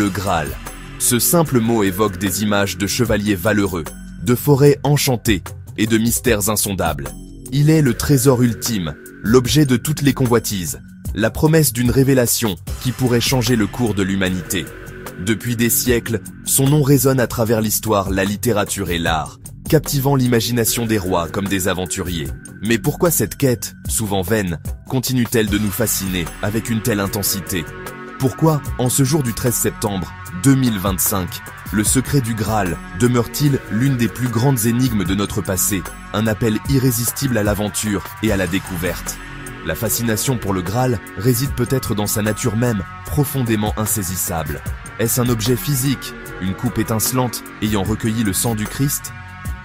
Le Graal. Ce simple mot évoque des images de chevaliers valeureux, de forêts enchantées et de mystères insondables. Il est le trésor ultime, l'objet de toutes les convoitises, la promesse d'une révélation qui pourrait changer le cours de l'humanité. Depuis des siècles, son nom résonne à travers l'histoire, la littérature et l'art, captivant l'imagination des rois comme des aventuriers. Mais pourquoi cette quête, souvent vaine, continue-t-elle de nous fasciner avec une telle intensité? Pourquoi, en ce jour du 13 septembre 2025, le secret du Graal demeure-t-il l'une des plus grandes énigmes de notre passé, un appel irrésistible à l'aventure et à la découverte? La fascination pour le Graal réside peut-être dans sa nature même, profondément insaisissable. Est-ce un objet physique, une coupe étincelante ayant recueilli le sang du Christ?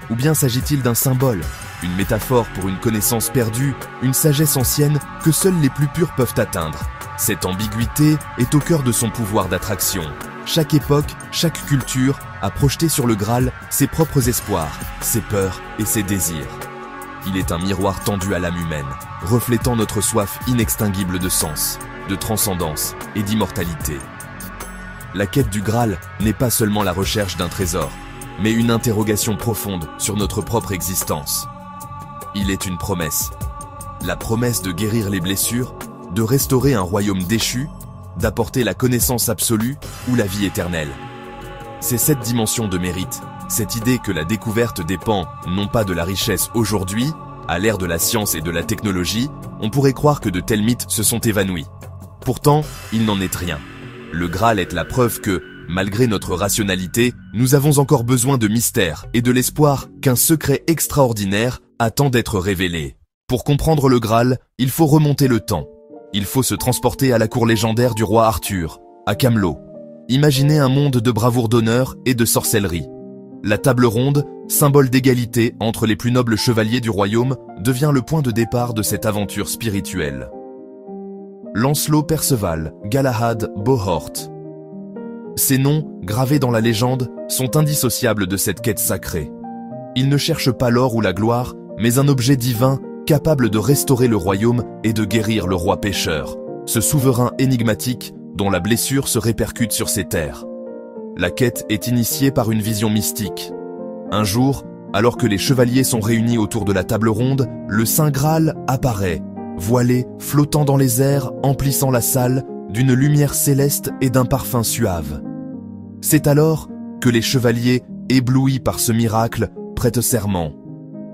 Ou bien s'agit-il d'un symbole, une métaphore pour une connaissance perdue, une sagesse ancienne que seuls les plus purs peuvent atteindre? Cette ambiguïté est au cœur de son pouvoir d'attraction. Chaque époque, chaque culture a projeté sur le Graal ses propres espoirs, ses peurs et ses désirs. Il est un miroir tendu à l'âme humaine, reflétant notre soif inextinguible de sens, de transcendance et d'immortalité. La quête du Graal n'est pas seulement la recherche d'un trésor, mais une interrogation profonde sur notre propre existence. Il est une promesse. La promesse de guérir les blessures, de restaurer un royaume déchu, d'apporter la connaissance absolue ou la vie éternelle. C'est cette dimension de mérite, cette idée que la découverte dépend non pas de la richesse aujourd'hui, à l'ère de la science et de la technologie, on pourrait croire que de tels mythes se sont évanouis. Pourtant, il n'en est rien. Le Graal est la preuve que, malgré notre rationalité, nous avons encore besoin de mystère et de l'espoir qu'un secret extraordinaire attend d'être révélé. Pour comprendre le Graal, il faut remonter le temps. Il faut se transporter à la cour légendaire du roi Arthur, à Camelot. Imaginez un monde de bravoure d'honneur et de sorcellerie. La table ronde, symbole d'égalité entre les plus nobles chevaliers du royaume, devient le point de départ de cette aventure spirituelle. Lancelot Perceval, Galahad Bohort. Ces noms, gravés dans la légende, sont indissociables de cette quête sacrée. Ils ne cherchent pas l'or ou la gloire, mais un objet divin capable de restaurer le royaume et de guérir le roi pécheur, ce souverain énigmatique dont la blessure se répercute sur ses terres. La quête est initiée par une vision mystique. Un jour, alors que les chevaliers sont réunis autour de la table ronde, le Saint Graal apparaît, voilé, flottant dans les airs, emplissant la salle d'une lumière céleste et d'un parfum suave. C'est alors que les chevaliers, éblouis par ce miracle, prêtent serment.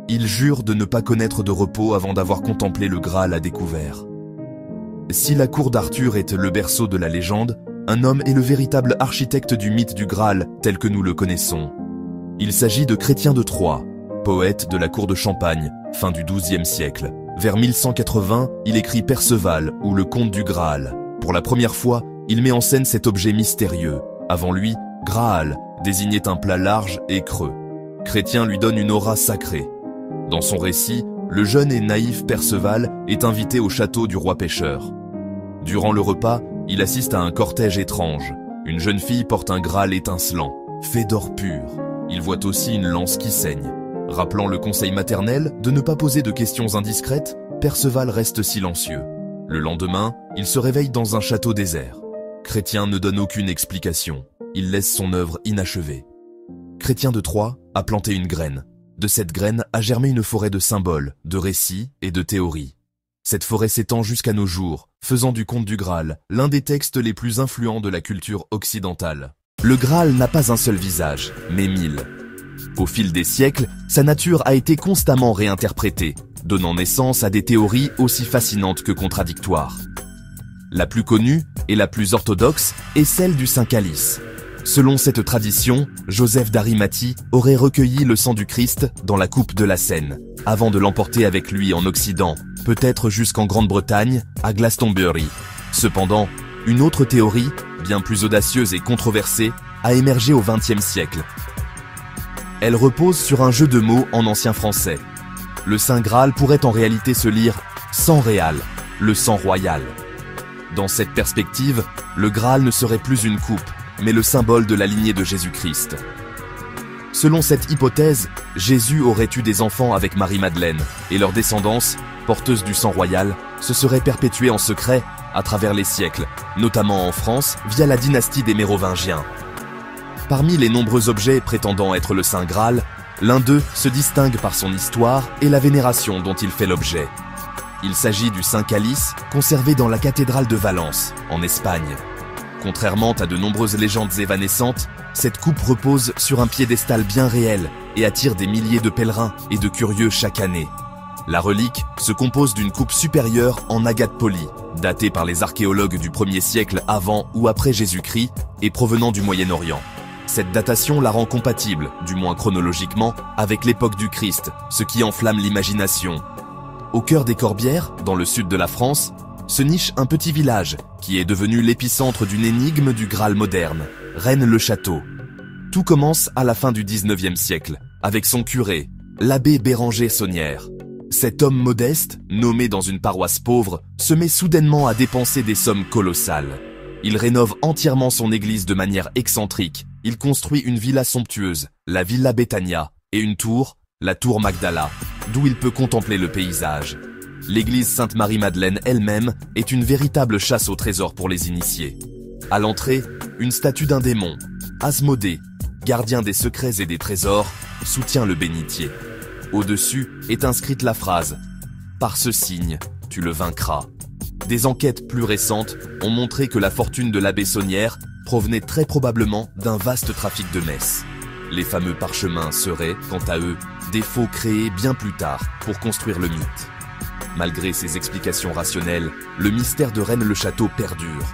Ils jurent de ne pas connaître de repos avant d'avoir contemplé le Graal à découvert. Si la cour d'Arthur est le berceau de la légende, un homme est le véritable architecte du mythe du Graal tel que nous le connaissons. Il s'agit de Chrétien de Troyes, poète de la cour de Champagne, fin du XIIe siècle. Vers 1180, il écrit Perceval ou le Conte du Graal. Pour la première fois, il met en scène cet objet mystérieux. Avant lui, Graal désignait un plat large et creux. Chrétien lui donne une aura sacrée. Dans son récit, le jeune et naïf Perceval est invité au château du roi pêcheur. Durant le repas, il assiste à un cortège étrange. Une jeune fille porte un Graal étincelant, fait d'or pur. Il voit aussi une lance qui saigne. Rappelant le conseil maternel de ne pas poser de questions indiscrètes, Perceval reste silencieux. Le lendemain, il se réveille dans un château désert. Chrétien ne donne aucune explication. Il laisse son œuvre inachevée. Chrétien de Troyes a planté une graine. De cette graine a germé une forêt de symboles, de récits et de théories. Cette forêt s'étend jusqu'à nos jours, faisant du Conte du Graal l'un des textes les plus influents de la culture occidentale. Le Graal n'a pas un seul visage, mais 1000. Au fil des siècles, sa nature a été constamment réinterprétée, donnant naissance à des théories aussi fascinantes que contradictoires. La plus connue et la plus orthodoxe est celle du Saint Calice. Selon cette tradition, Joseph d'Arimathie aurait recueilli le sang du Christ dans la coupe de la Seine, avant de l'emporter avec lui en Occident, peut-être jusqu'en Grande-Bretagne, à Glastonbury. Cependant, une autre théorie, bien plus audacieuse et controversée, a émergé au XXe siècle. Elle repose sur un jeu de mots en ancien français. Le Saint Graal pourrait en réalité se lire « sang réal », le sang royal. Dans cette perspective, le Graal ne serait plus une coupe, mais le symbole de la lignée de Jésus-Christ. Selon cette hypothèse, Jésus aurait eu des enfants avec Marie-Madeleine, et leur descendance, porteuse du sang royal, se serait perpétuée en secret à travers les siècles, notamment en France via la dynastie des Mérovingiens. Parmi les nombreux objets prétendant être le Saint Graal, l'un d'eux se distingue par son histoire et la vénération dont il fait l'objet. Il s'agit du Saint Calice, conservé dans la cathédrale de Valence, en Espagne. Contrairement à de nombreuses légendes évanescentes, cette coupe repose sur un piédestal bien réel et attire des milliers de pèlerins et de curieux chaque année. La relique se compose d'une coupe supérieure en agate polie, datée par les archéologues du 1er siècle avant ou après Jésus-Christ et provenant du Moyen-Orient. Cette datation la rend compatible, du moins chronologiquement, avec l'époque du Christ, ce qui enflamme l'imagination. Au cœur des Corbières, dans le sud de la France, se niche un petit village qui est devenu l'épicentre d'une énigme du Graal moderne, Rennes-le-Château. Tout commence à la fin du 19e siècle, avec son curé, l'abbé Béranger Saunière. Cet homme modeste, nommé dans une paroisse pauvre, se met soudainement à dépenser des sommes colossales. Il rénove entièrement son église de manière excentrique. Il construit une villa somptueuse, la Villa Betania, et une tour, la tour Magdala, d'où il peut contempler le paysage. L'église Sainte-Marie-Madeleine elle-même est une véritable chasse au trésor pour les initiés. À l'entrée, une statue d'un démon, Asmodée, gardien des secrets et des trésors, soutient le bénitier. Au-dessus est inscrite la phrase « Par ce signe, tu le vaincras ». Des enquêtes plus récentes ont montré que la fortune de l'abbé Saunière provenait très probablement d'un vaste trafic de messes. Les fameux parchemins seraient, quant à eux, des faux créés bien plus tard pour construire le mythe. Malgré ces explications rationnelles, le mystère de Rennes-le-Château perdure.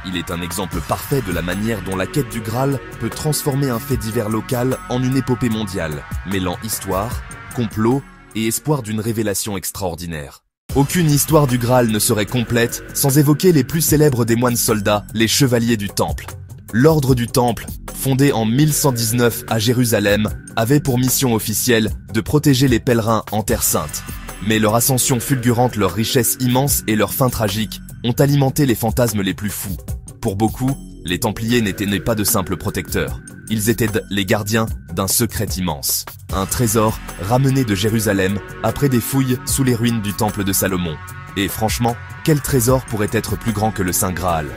Il est un exemple parfait de la manière dont la quête du Graal peut transformer un fait divers local en une épopée mondiale, mêlant histoire, complot et espoir d'une révélation extraordinaire. Aucune histoire du Graal ne serait complète sans évoquer les plus célèbres des moines soldats, les chevaliers du Temple. L'ordre du Temple, fondé en 1119 à Jérusalem, avait pour mission officielle de protéger les pèlerins en Terre Sainte. Mais leur ascension fulgurante, leur richesse immense et leur fin tragique ont alimenté les fantasmes les plus fous. Pour beaucoup, les Templiers n'étaient pas de simples protecteurs. Ils étaient les gardiens d'un secret immense. Un trésor ramené de Jérusalem après des fouilles sous les ruines du temple de Salomon. Et franchement, quel trésor pourrait être plus grand que le Saint Graal?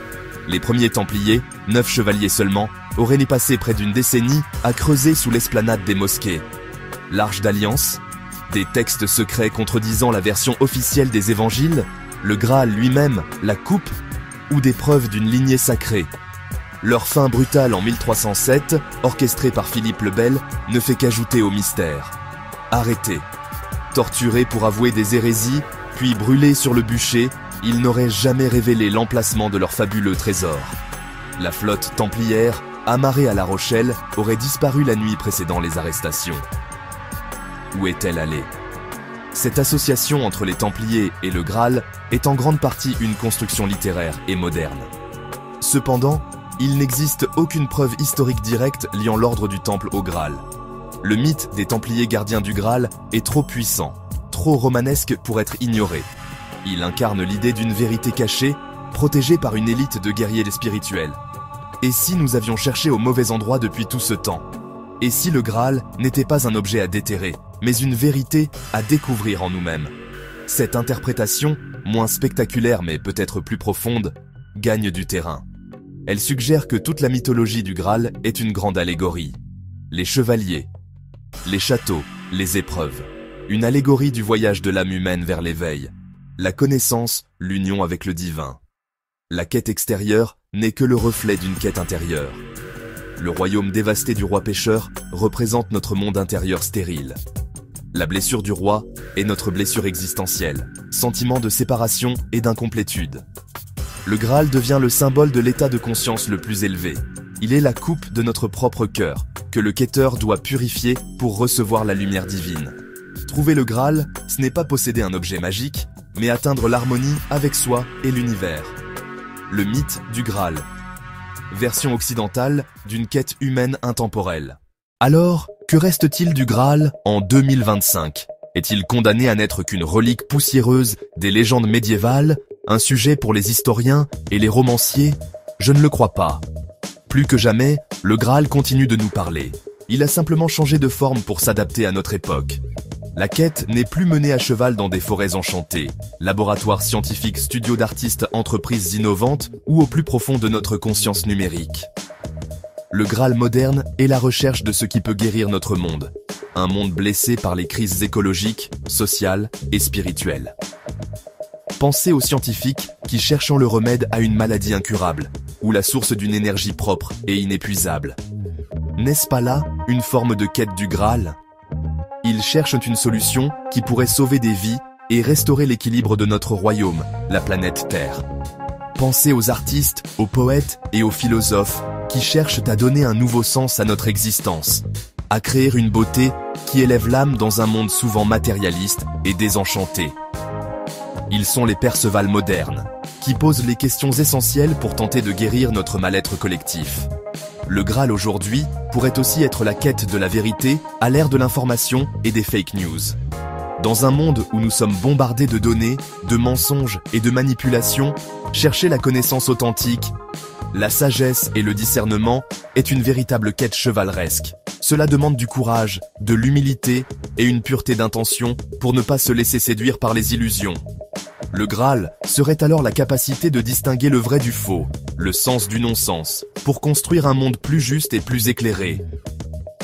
Les premiers Templiers, 9 chevaliers seulement, auraient passé près d'une décennie à creuser sous l'esplanade des mosquées. L'Arche d'Alliance, des textes secrets contredisant la version officielle des évangiles, le Graal lui-même, la coupe, ou des preuves d'une lignée sacrée. Leur fin brutale en 1307, orchestrée par Philippe le Bel, ne fait qu'ajouter au mystère. Arrêtés, torturés pour avouer des hérésies, puis brûlés sur le bûcher, ils n'auraient jamais révélé l'emplacement de leur fabuleux trésor. La flotte templière, amarrée à La Rochelle, aurait disparu la nuit précédant les arrestations. Où est-elle allée? Cette association entre les Templiers et le Graal est en grande partie une construction littéraire et moderne. Cependant, il n'existe aucune preuve historique directe liant l'ordre du Temple au Graal. Le mythe des Templiers gardiens du Graal est trop puissant, trop romanesque pour être ignoré. Il incarne l'idée d'une vérité cachée, protégée par une élite de guerriers spirituels. Et si nous avions cherché au mauvais endroit depuis tout ce temps? Et si le Graal n'était pas un objet à déterrer, mais une vérité à découvrir en nous-mêmes? Cette interprétation, moins spectaculaire mais peut-être plus profonde, gagne du terrain. Elle suggère que toute la mythologie du Graal est une grande allégorie. Les chevaliers, les châteaux, les épreuves. Une allégorie du voyage de l'âme humaine vers l'éveil. La connaissance, l'union avec le divin. La quête extérieure n'est que le reflet d'une quête intérieure. Le royaume dévasté du roi pécheur représente notre monde intérieur stérile. La blessure du roi est notre blessure existentielle, sentiment de séparation et d'incomplétude. Le Graal devient le symbole de l'état de conscience le plus élevé. Il est la coupe de notre propre cœur, que le quêteur doit purifier pour recevoir la lumière divine. Trouver le Graal, ce n'est pas posséder un objet magique, mais atteindre l'harmonie avec soi et l'univers. Le mythe du Graal. Version occidentale d'une quête humaine intemporelle. Alors, que reste-t-il du Graal en 2025? Est-il condamné à n'être qu'une relique poussiéreuse des légendes médiévales, un sujet pour les historiens et les romanciers? Je ne le crois pas. Plus que jamais, le Graal continue de nous parler. Il a simplement changé de forme pour s'adapter à notre époque. La quête n'est plus menée à cheval dans des forêts enchantées, laboratoires scientifiques, studios d'artistes, entreprises innovantes ou au plus profond de notre conscience numérique. Le Graal moderne est la recherche de ce qui peut guérir notre monde. Un monde blessé par les crises écologiques, sociales et spirituelles. Pensez aux scientifiques qui cherchent le remède à une maladie incurable, ou la source d'une énergie propre et inépuisable. N'est-ce pas là une forme de quête du Graal ? Ils cherchent une solution qui pourrait sauver des vies et restaurer l'équilibre de notre royaume, la planète Terre. Pensez aux artistes, aux poètes et aux philosophes qui cherchent à donner un nouveau sens à notre existence, à créer une beauté qui élève l'âme dans un monde souvent matérialiste et désenchanté. Ils sont les Perceval modernes, qui posent les questions essentielles pour tenter de guérir notre mal-être collectif. Le Graal aujourd'hui pourrait aussi être la quête de la vérité à l'ère de l'information et des fake news. Dans un monde où nous sommes bombardés de données, de mensonges et de manipulations, chercher la connaissance authentique, la sagesse et le discernement est une véritable quête chevaleresque. Cela demande du courage, de l'humilité et une pureté d'intention pour ne pas se laisser séduire par les illusions. Le Graal serait alors la capacité de distinguer le vrai du faux, le sens du non-sens, pour construire un monde plus juste et plus éclairé.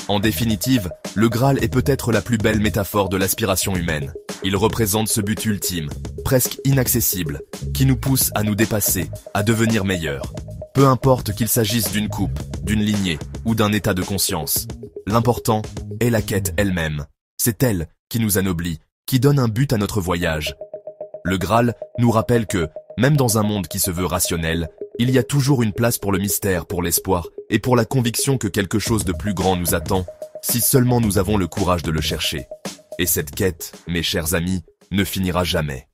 En définitive, le Graal est peut-être la plus belle métaphore de l'aspiration humaine. Il représente ce but ultime, presque inaccessible, qui nous pousse à nous dépasser, à devenir meilleurs. Peu importe qu'il s'agisse d'une coupe, d'une lignée ou d'un état de conscience. L'important est la quête elle-même. C'est elle qui nous anoblit, qui donne un but à notre voyage. Le Graal nous rappelle que, même dans un monde qui se veut rationnel, il y a toujours une place pour le mystère, pour l'espoir et pour la conviction que quelque chose de plus grand nous attend, si seulement nous avons le courage de le chercher. Et cette quête, mes chers amis, ne finira jamais.